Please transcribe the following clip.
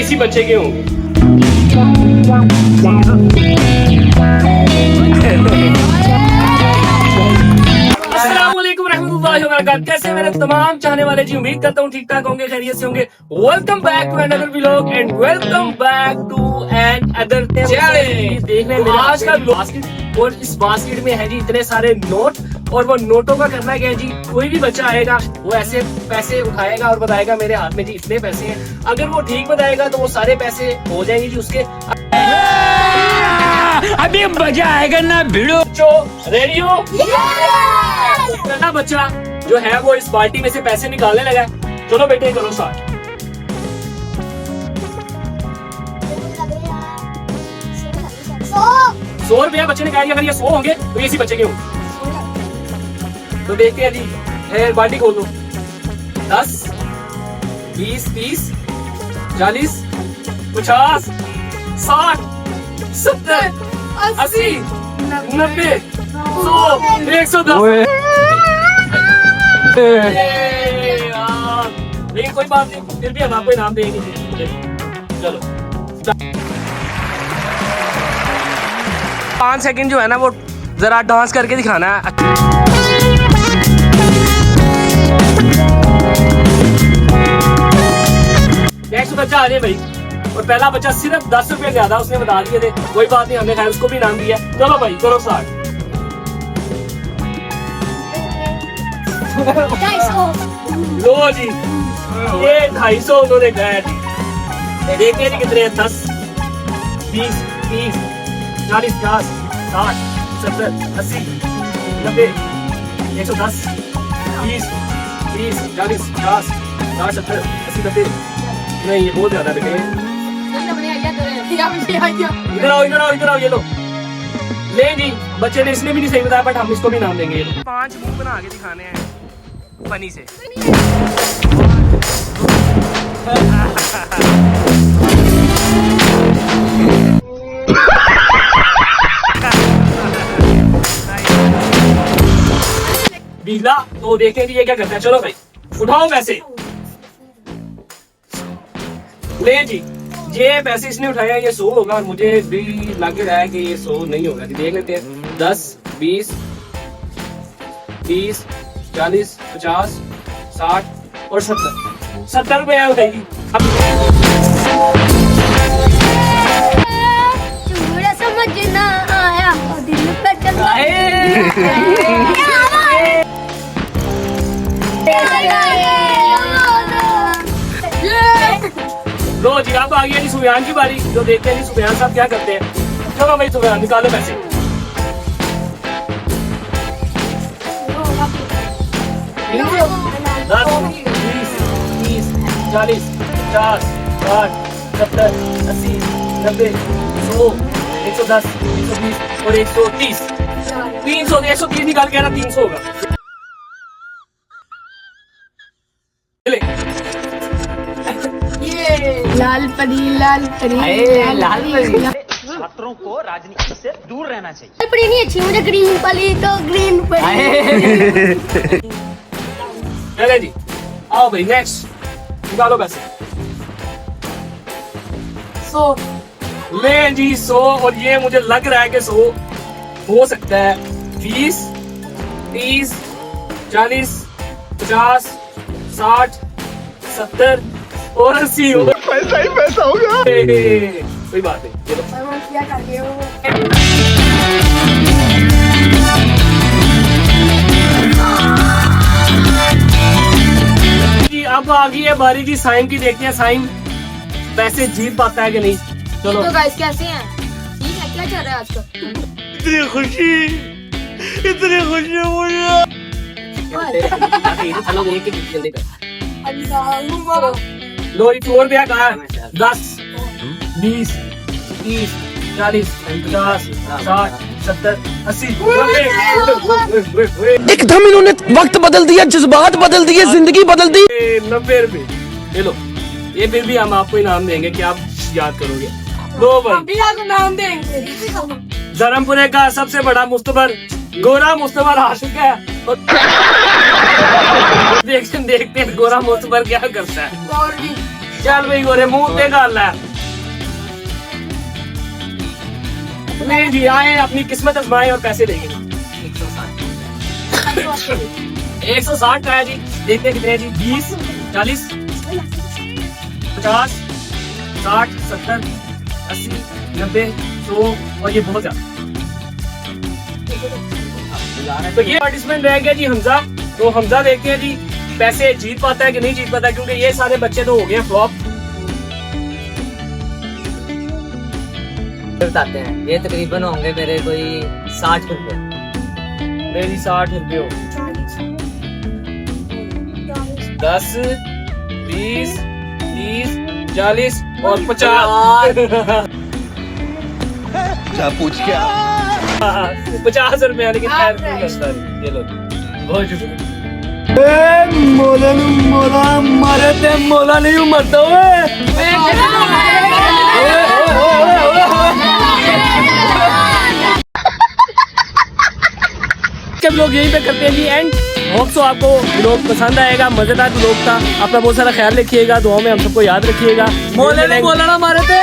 इसी बच्चे के होंगे। अस्सलामुअलैकुम रहमतुल्लाहि व बरकातहू। कैसे मेरे तमाम चाहने वाले जी, उम्मीद करता हूँ ठीक ठाक होंगे, खैरियत से होंगे। Welcome back to another vlog and welcome back to another challenge. देख रहे हैं आज का बास्केट, और इस बास्केट में है जी इतने सारे नोट, और वो नोटों का करना क्या है जी, कोई भी बच्चा आएगा वो ऐसे पैसे उठाएगा और बताएगा मेरे हाथ में जी इतने पैसे हैं। अगर वो ठीक बताएगा तो वो सारे पैसे हो जाएंगे जी उसके। अभी मजा आएगा ना भिड़ो। रेडी हो? पहला बच्चा जो है वो इस बाल्टी में से पैसे निकालने लगा है। चलो बेटे करो स्टार्ट। 100 रुपया बच्चे ने कहा, अगर ये 100 होंगे तो ये इसी बच्चे के होंगे। तो देखते हैं जी, बाल्टी खोल दो। 10, 20, 30, 40, 50, 60, 70, 80, 90, 100, 110। लेकिन कोई बात नहीं, फिर भी हम आपको इनाम देंगे। चलो 5 सेकंड जो है ना वो जरा डांस करके दिखाना है। नेक्स्ट बच्चा आ जाए भाई। और पहला बच्चा सिर्फ 10 रुपए ज्यादा उसने बता दिए थे, कोई बात नहीं, हमने खैर उसको भी इनाम दिया। चलो भाई करो स्टार्ट। 250 लो जी, ये 250 उन्होंने गया जी। देखते हैं कितने हैं। 10, 20, 30, 40, 50, 60, 70, 80, 90, 110, 20, 30, 40, 50, 60, 70, 80, 90। नहीं ये बहुत ज्यादा बेटे। इधर आओ इधर आओ इधर आओ, ये लो। ले जी, बच्चे ने इसने भी नहीं सही बताया, बट हम इसको भी नाम देंगे। 5 मुंह बना के दिखाने हैं फनी से। बीला तो देखते हैं ये क्या करता है। चलो भाई उठाओ पैसे। ले जी, ये पैसे इसने उठाया, ये 100 होगा, और मुझे भी लग रहा है कि ये 100 नहीं होगा। देख लेते हैं। 10, 20, 30, 40, 50, 60 और 70। 70 रुपए उठाएगी। समझ ना आया दिल पे चला। लो जी, अब आ गया जी सुबयान की बारी। जो देखते हैं जी सुबयान साहब क्या करते हैं। चलो भाई सुबयान निकालो पैसे। 10, 20, 30, 40, 50, 60, 70, 80, 90, 100, 110, 120 और 130। 300, 130 निकाल के ना 300 होगा। लाल परी लाल परी लाल परी। छात्रों को राजनीति से दूर रहना चाहिए। लाल परी नहीं अच्छी, मुझे ग्रीन परी तो ग्रीन परी। चले जी, आओ भाई नेक्स्ट निकालो पैसे। 100 ले जी 100, और ये मुझे लग रहा है कि 100 हो सकता है। 20, 30, 40, 50, 60, 70 और 80 होगा। पैसा ही पैसा होगा। कोई बात नहीं, ये लो। क्या कर रहे हो? जी अब आ गई है बारी जी साइम की। देखते हैं साइम पैसे जीत पाता है कि नहीं। चलो तो गाइस कैसे हैं? ठीक है, क्या चल रहा है आजकल? इतनी खुशी लो जी 100 रुपया कहा है। 10, 20, 30, 40, 50, 60, 70, 80, 90। एकदम इन्होंने वक्त बदल दिया, जज्बात बदल दिए, जिंदगी बदल दी। 90 रुपए ये लो। ये फिर भी हम आपको इनाम देंगे कि आप याद करोगे। लो भाई, आपको नाम देंगे। धर्मपुरे का सबसे बड़ा मुस्तबर गोरा मुस्तबर आ चुका है। देखते हैं गोरा मुस्तबर क्या करता है। चल भाई गोरे मुंह ते गल है। नहीं जी आए अपनी किस्मत आजमाए और पैसे देंगे। 160 का है जी, देखते हैं कितने हैं जी। 20 40 50 60 70 80 90 100 और ये बहुत ज्यादा। तो ये पार्टिसिपेंट रह गया जी हमजा। तो हमजा देखते हैं जी पैसे जीत पाता है कि नहीं जीत पाता है, क्योंकि ये सारे बच्चे तो हो गए फ्लॉप। बताते हैं, ये तकरीबन होंगे मेरे कोई 60 रुपए। मेरी 60 रुपये हो 10 20 30 40 और 50 क्या पूछ क्या 50 रुपया, लेकिन खैर कोई मसला नहीं। ये लो बहुत शुक्रिया। मोला मारे ते मोला नहीं मरता हम लोग यहीं पे करते हैं जी एंड। होप सो आपको व्लॉग पसंद आएगा, मजेदार व्लॉग था। अपना बहुत सारा ख्याल रखिएगा, दुआओं में हम सबको याद रखिएगा। मोला नहीं मारे थे